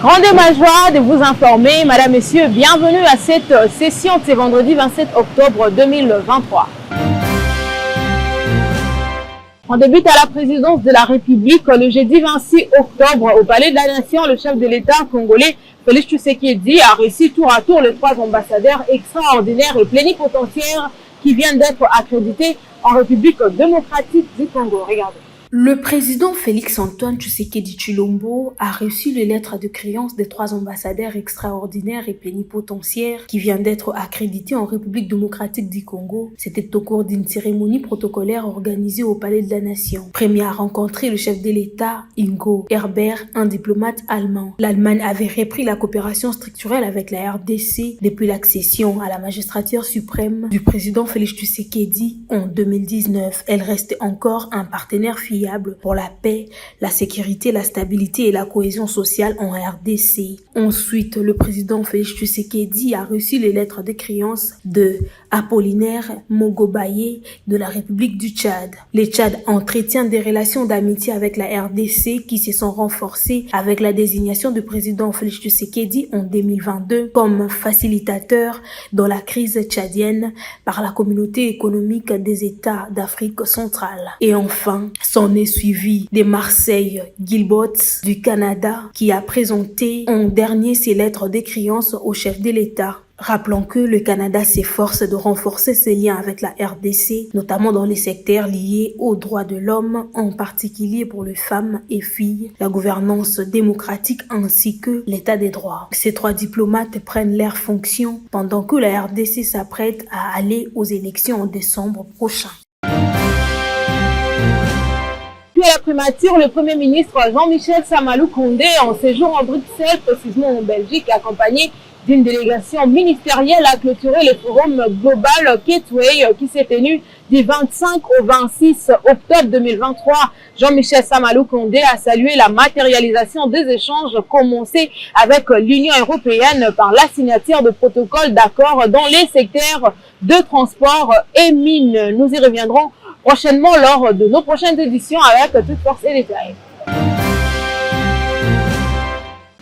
Rendez ma joie de vous informer, Madame, Messieurs, bienvenue à cette session de ce vendredi 27 octobre 2023. On débute à la présidence de la République le jeudi 26 octobre au Palais de la Nation. Le chef de l'État congolais, Félix Tshisekedi, a reçu tour à tour les 3 ambassadeurs extraordinaires et plénipotentiaires qui viennent d'être accrédités en République démocratique du Congo. Regardez. Le président Félix-Antoine Tshisekedi Tshilombo a reçu les lettres de créance des 3 ambassadeurs extraordinaires et plénipotentiaires qui viennent d'être accrédités en République démocratique du Congo. C'était au cours d'une cérémonie protocolaire organisée au Palais de la Nation. Premier à rencontrer le chef de l'État, Ingo Herbert, un diplomate allemand. L'Allemagne avait repris la coopération structurelle avec la RDC depuis l'accession à la magistrature suprême du président Félix Tshisekedi en 2019. Elle reste encore un partenaire fiable pour la paix, la sécurité, la stabilité et la cohésion sociale en RDC. Ensuite, le président Félix Tshisekedi a reçu les lettres de créance de Apollinaire Mogobaye de la République du Tchad. Le Tchad entretient des relations d'amitié avec la RDC qui se sont renforcées avec la désignation du président Félix Tshisekedi en 2022 comme facilitateur dans la crise tchadienne par la communauté économique des États d'Afrique centrale. Et enfin, s'en est suivi de Marseille Gilbot du Canada qui a présenté en dernier ses lettres de créance au chef de l'État. Rappelons que le Canada s'efforce de renforcer ses liens avec la RDC, notamment dans les secteurs liés aux droits de l'homme, en particulier pour les femmes et filles, la gouvernance démocratique ainsi que l'état des droits. Ces 3 diplomates prennent leurs fonctions pendant que la RDC s'apprête à aller aux élections en décembre prochain. Puis à la primature, le Premier ministre Jean-Michel Samalou Kondé, en séjour en Bruxelles, précisément en Belgique, accompagné d'une délégation ministérielle, a clôturé le forum Global Gateway qui s'est tenu du 25 au 26 octobre 2023. Jean-Michel Samalou Kondé a salué la matérialisation des échanges commencés avec l'Union européenne par la signature de protocoles d'accord dans les secteurs de transport et mines. Nous y reviendrons prochainement lors de nos prochaines éditions avec toute force et détails.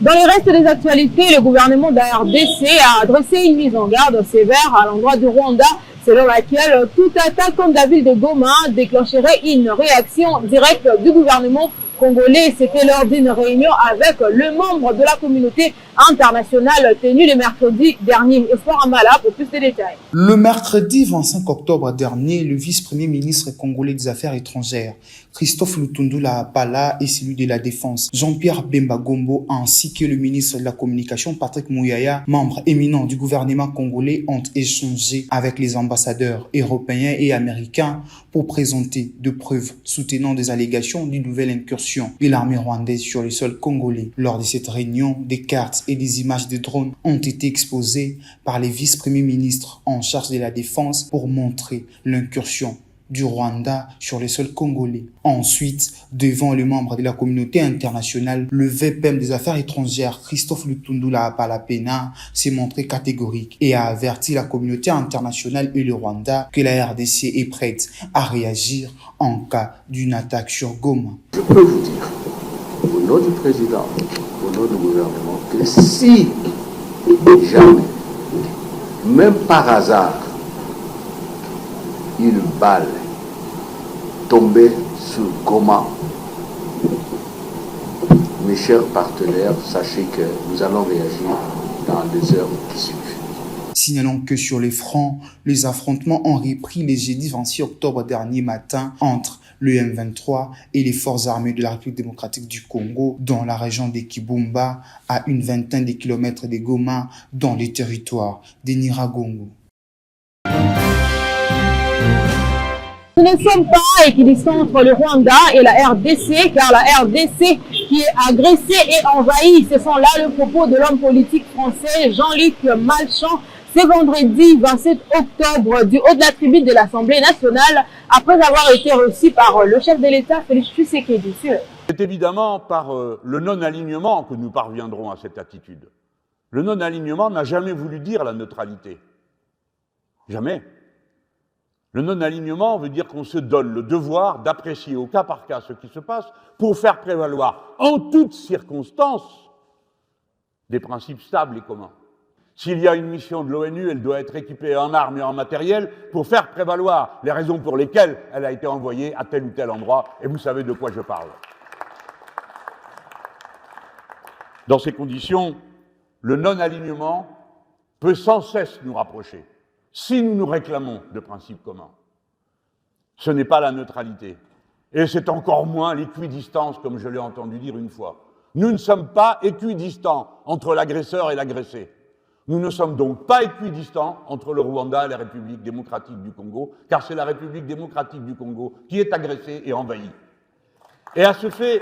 Dans le reste des actualités, le gouvernement de la RDC a adressé une mise en garde sévère à l'endroit du Rwanda, selon laquelle toute attaque contre la ville de Goma déclencherait une réaction directe du gouvernement congolais. C'était lors d'une réunion avec le membre de la communauté internationale tenue le mercredi dernier. Espoir Amala pour plus de détails. Le mercredi 25 octobre dernier, le vice-premier ministre congolais des Affaires étrangères, Christophe Lutundula Apala, et celui de la Défense, Jean-Pierre Bemba Gombo, ainsi que le ministre de la Communication, Patrick Mouyaya, membre éminent du gouvernement congolais, ont échangé avec les ambassadeurs européens et américains pour présenter de preuves soutenant des allégations d'une nouvelle incursion de l'armée rwandaise sur le sol congolais. Lors de cette réunion, des cartes et des images de drones ont été exposées par les vice-premiers ministres en charge de la défense pour montrer l'incursion du Rwanda sur le sol congolais. Ensuite, devant les membres de la communauté internationale, le VPM des Affaires étrangères, Christophe Lutundula Apalapena, s'est montré catégorique et a averti la communauté internationale et le Rwanda que la RDC est prête à réagir en cas d'une attaque sur Goma. Je peux vous dire, au nom du président, au nom du gouvernement, que si jamais, même par hasard, une balle tombée sur Goma, mes chers partenaires, sachez que nous allons réagir dans les heures qui suivent. Signalons que sur les fronts, les affrontements ont repris le jeudi 26 octobre dernier matin entre le M23 et les forces armées de la République démocratique du Congo dans la région de Kibumba, à une vingtaine de kilomètres de Goma, dans les territoires de Nyiragongo. Nous ne sommes pas équidistants entre le Rwanda et la RDC, car la RDC qui est agressée et envahie, ce sont là le propos de l'homme politique français Jean-Luc Mélenchon ce vendredi 27 octobre du haut de la tribune de l'Assemblée nationale, après avoir été reçu par le chef de l'État Félix Tshisekedi. C'est évidemment par le non-alignement que nous parviendrons à cette attitude. Le non-alignement n'a jamais voulu dire la neutralité. Jamais. Le non-alignement veut dire qu'on se donne le devoir d'apprécier au cas par cas ce qui se passe pour faire prévaloir en toutes circonstances des principes stables et communs. S'il y a une mission de l'ONU, elle doit être équipée en armes et en matériel pour faire prévaloir les raisons pour lesquelles elle a été envoyée à tel ou tel endroit, et vous savez de quoi je parle. Dans ces conditions, le non-alignement peut sans cesse nous rapprocher, si nous nous réclamons de principes communs. Ce n'est pas la neutralité, et c'est encore moins l'équidistance, comme je l'ai entendu dire une fois. Nous ne sommes pas équidistants entre l'agresseur et l'agressé. Nous ne sommes donc pas équidistants entre le Rwanda et la République démocratique du Congo, car c'est la République démocratique du Congo qui est agressée et envahie. Et à ce fait,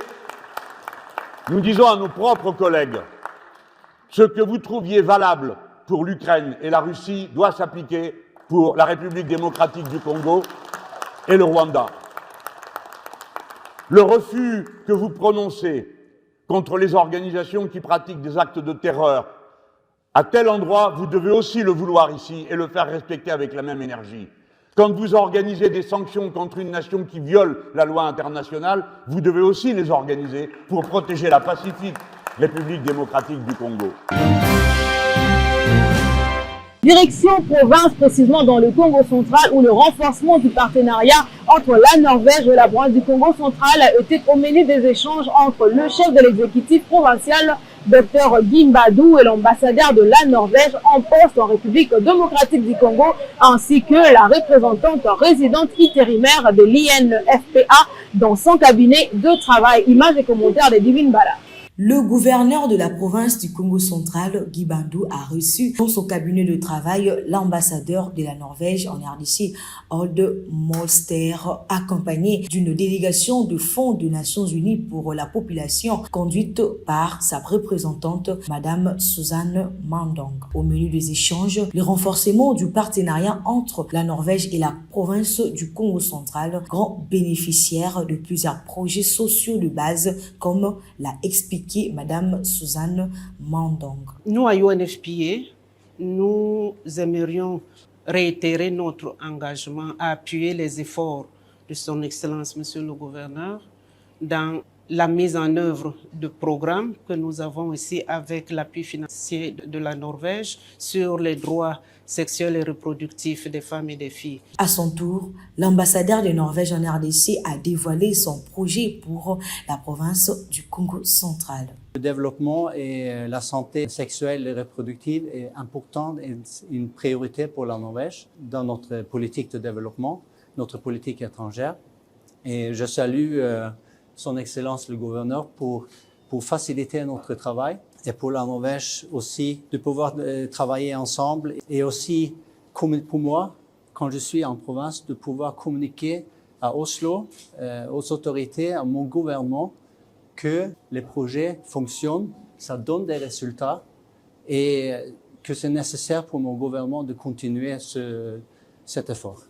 nous disons à nos propres collègues, ce que vous trouviez valable pour l'Ukraine et la Russie doit s'appliquer pour la République démocratique du Congo et le Rwanda. Le refus que vous prononcez contre les organisations qui pratiquent des actes de terreur, à tel endroit, vous devez aussi le vouloir ici et le faire respecter avec la même énergie. Quand vous organisez des sanctions contre une nation qui viole la loi internationale, vous devez aussi les organiser pour protéger la pacifique République démocratique du Congo. Direction province, précisément dans le Congo central, où le renforcement du partenariat entre la Norvège et la province du Congo central était au menu des échanges entre le chef de l'exécutif provincial, Dr Gimbadou, et l'ambassadeur de la Norvège en poste en République démocratique du Congo, ainsi que la représentante résidente intérimaire de l'INFPA dans son cabinet de travail. Images et commentaires de Divine Bala. Le gouverneur de la province du Congo central, Gimbadou, a reçu dans son cabinet de travail l'ambassadeur de la Norvège en RDC, Odd Molster, accompagné d'une délégation de Fonds des Nations Unies pour la population conduite par sa représentante, Madame Suzanne Mandong. Au menu des échanges, le renforcement du partenariat entre la Norvège et la province du Congo central, grand bénéficiaire de plusieurs projets sociaux de base, comme l'a expliqué Madame Suzanne Mandong. Nous, à UNFPA, nous aimerions réitérer notre engagement à appuyer les efforts de Son Excellence, Monsieur le Gouverneur, dans la mise en œuvre de programmes que nous avons ici avec l'appui financier de la Norvège sur les droits sexuels et reproductifs des femmes et des filles. À son tour, l'ambassadeur de Norvège en RDC a dévoilé son projet pour la province du Congo central. Le développement et la santé sexuelle et reproductive est importante et une priorité pour la Norvège dans notre politique de développement, notre politique étrangère. Et je salue Son Excellence le Gouverneur pour faciliter notre travail et pour la Norvège aussi de pouvoir travailler ensemble et aussi pour moi, quand je suis en province, de pouvoir communiquer à Oslo, aux autorités, à mon gouvernement, que les projets fonctionnent, ça donne des résultats et que c'est nécessaire pour mon gouvernement de continuer cet effort.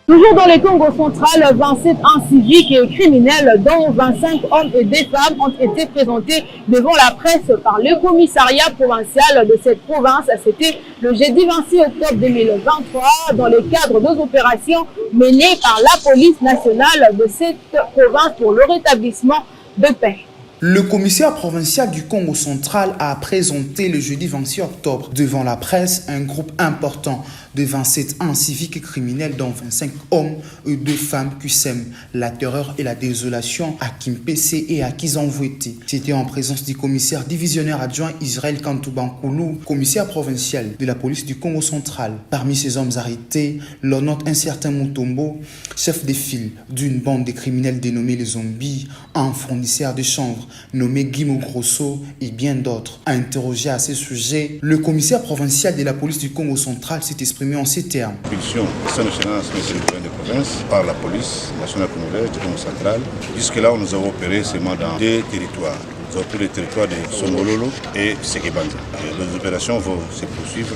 Toujours dans le Congo central, 27 inciviques et criminels, dont 25 hommes et 2 femmes, ont été présentés devant la presse par le commissariat provincial de cette province. C'était le jeudi 26 octobre 2023, dans le cadre des opérations menées par la police nationale de cette province pour le rétablissement de paix. Le commissaire provincial du Congo central a présenté le jeudi 26 octobre devant la presse un groupe important de 27 inciviques et criminels, dont 25 hommes et 2 femmes qui sèment la terreur et la désolation à Kimpese et à Kizanvouete. C'était en présence du commissaire divisionnaire adjoint Israël Kantoubankoulou, commissaire provincial de la police du Congo central. Parmi ces hommes arrêtés, l'on note un certain Mutombo, chef de file d'une bande de criminels dénommés les zombies, un fournisseur de chanvre nommé Guimo Grosso et bien d'autres. Interrogé à ce sujet, le commissaire provincial de la police du Congo central s'est exprimé en ces termes. Impulsion de son excellence, monsieur le gouverneur de province, par la police nationale congolaise du Congo central. Jusque-là, nous avons opéré seulement dans 2 territoires. Nous avons pris le territoire de Songololo et Sekebanza. Les opérations vont se poursuivre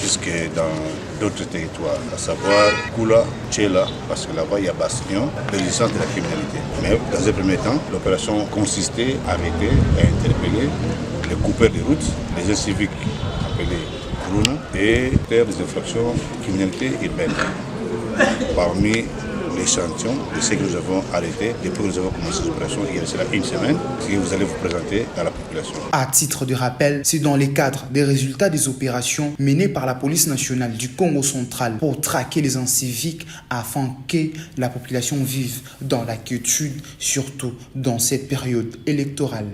jusque dans d'autres territoires, à savoir Kula, Tchela, parce que là-bas il y a bastion, l'existence de la criminalité. Mais dans un premier temps, l'opération consistait à arrêter, à interpeller les coupeurs de route, les inciviques appelés Bruna, et faire des infractions de criminalité urbaine. Parmi l'échantillon de ce que nous avons arrêté depuis que nous avons commencé cette opération il y a cela une semaine, ce que vous allez vous présenter à la population. À titre de rappel, c'est dans le cadre des résultats des opérations menées par la police nationale du Congo central pour traquer les inciviques afin que la population vive dans la quiétude, surtout dans cette période électorale.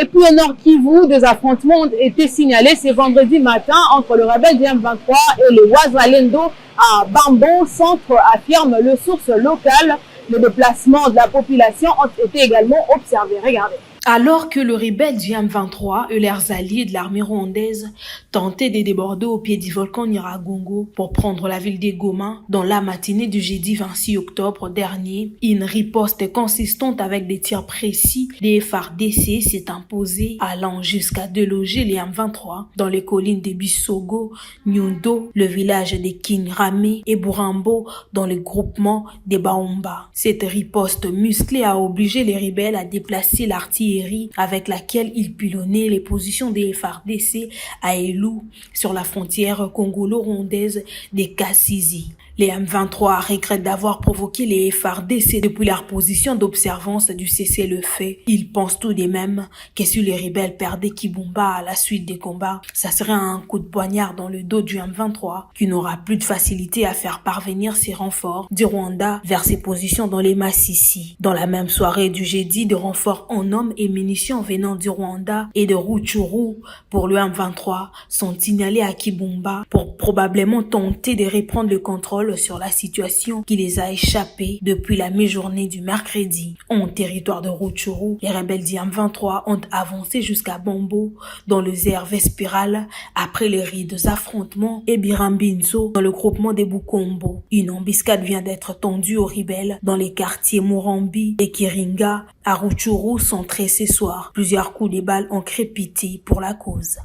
Et puis au Nord Kivu, des affrontements ont été signalés ce vendredi matin entre le rebelle du M23 et les Wazalendo à Bambo, centre, affirme le source locale. Les déplacements de la population ont été également observés. Regardez. Alors que le rebelle du M23 et leurs alliés de l'armée rwandaise tentaient de déborder au pied du volcan Nyiragongo pour prendre la ville de Goma dans la matinée du jeudi 26 octobre dernier, une riposte consistante avec des tirs précis des FARDC s'est imposée, allant jusqu'à déloger les M23 dans les collines de Bisogo, Nyundo, le village de Kinrame et Burambo dans le groupement de Baomba. Cette riposte musclée a obligé les rebelles à déplacer l'artillerie avec laquelle ils pilonnaient les positions des FARDC à Elou sur la frontière congolo-rwandaise des Kassizi. Les M23 regrettent d'avoir provoqué les FARDC depuis leur position d'observance du cessez-le-feu. Ils pensent tout de même que si les rebelles perdaient Kibumba à la suite des combats, ça serait un coup de poignard dans le dos du M23 qui n'aura plus de facilité à faire parvenir ses renforts du Rwanda vers ses positions dans les Massissi. Dans la même soirée du jeudi, des renforts en hommes et munitions venant du Rwanda et de Rutshuru pour le M23 sont signalés à Kibumba pour probablement tenter de reprendre le contrôle sur la situation qui les a échappés depuis la mi-journée du mercredi. En territoire de Rutshuru, les rebelles du M23 ont avancé jusqu'à Bombo dans le Zer Vespiral après les rides affrontements et Birambinzo dans le groupement des Bukombo. Une embuscade vient d'être tendue aux rebelles dans les quartiers Murambi et Kiringa à Rutshuru centré ce soir. Plusieurs coups de balles ont crépité pour la cause.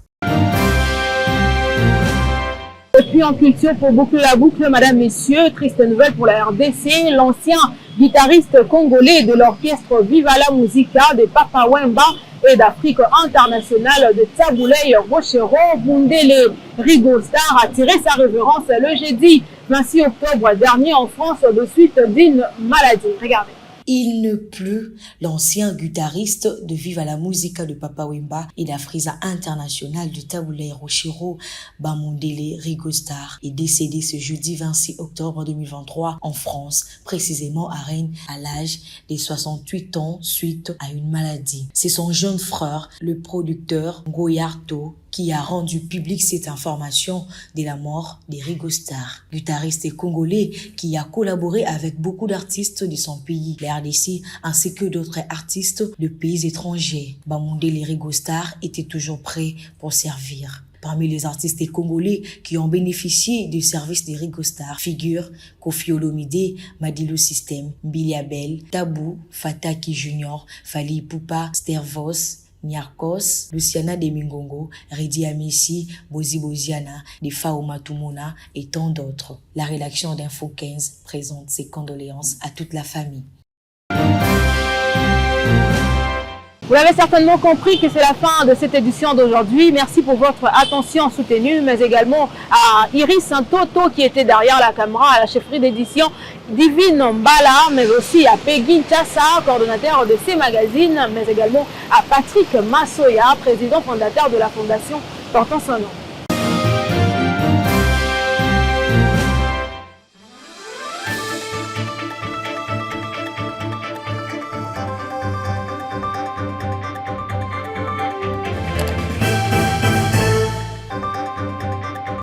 Et puis en culture, pour boucler la boucle, madame, messieurs, triste nouvelle pour la RDC, l'ancien guitariste congolais de l'orchestre Viva la Musica de Papa Wemba et d'Afrique internationale de Tabouley Rochero, Bundele Rigostar, a tiré sa révérence le jeudi 26 octobre dernier en France de suite d'une maladie. Regardez. Il ne pleut, l'ancien guitariste de Viva la Musica de Papa Wemba et d'Afrisa International de Tabouley Rochero, Bamondele Rigostar, est décédé ce jeudi 26 octobre 2023 en France, précisément à Rennes, à l'âge de 68 ans suite à une maladie. C'est son jeune frère, le producteur Goyarto, qui a rendu publique cette information de la mort de Rigostar, guitariste congolais qui a collaboré avec beaucoup d'artistes de son pays, la RDC, ainsi que d'autres artistes de pays étrangers. Bamondele Rigostar était toujours prêt pour servir. Parmi les artistes congolais qui ont bénéficié du service de Rigostar figurent Koffi Olomide, Madilu System, Billy Abel, Tabou, Fataki Junior, Fally Ipupa, Stervos, Nyarkos, Luciana de Mingongo, Redi Amissi, Bozi Boziana, Defa Matumuna et tant d'autres. La rédaction d'Info 15 présente ses condoléances à toute la famille. Vous l'avez certainement compris que c'est la fin de cette édition d'aujourd'hui. Merci pour votre attention soutenue, mais également à Iris Santoto qui était derrière la caméra à la chefferie d'édition, Divine Mbala, mais aussi à Peggy Chassa, coordonnateur de ces magazines, mais également à Patrick Massoya, président fondateur de la fondation portant son nom.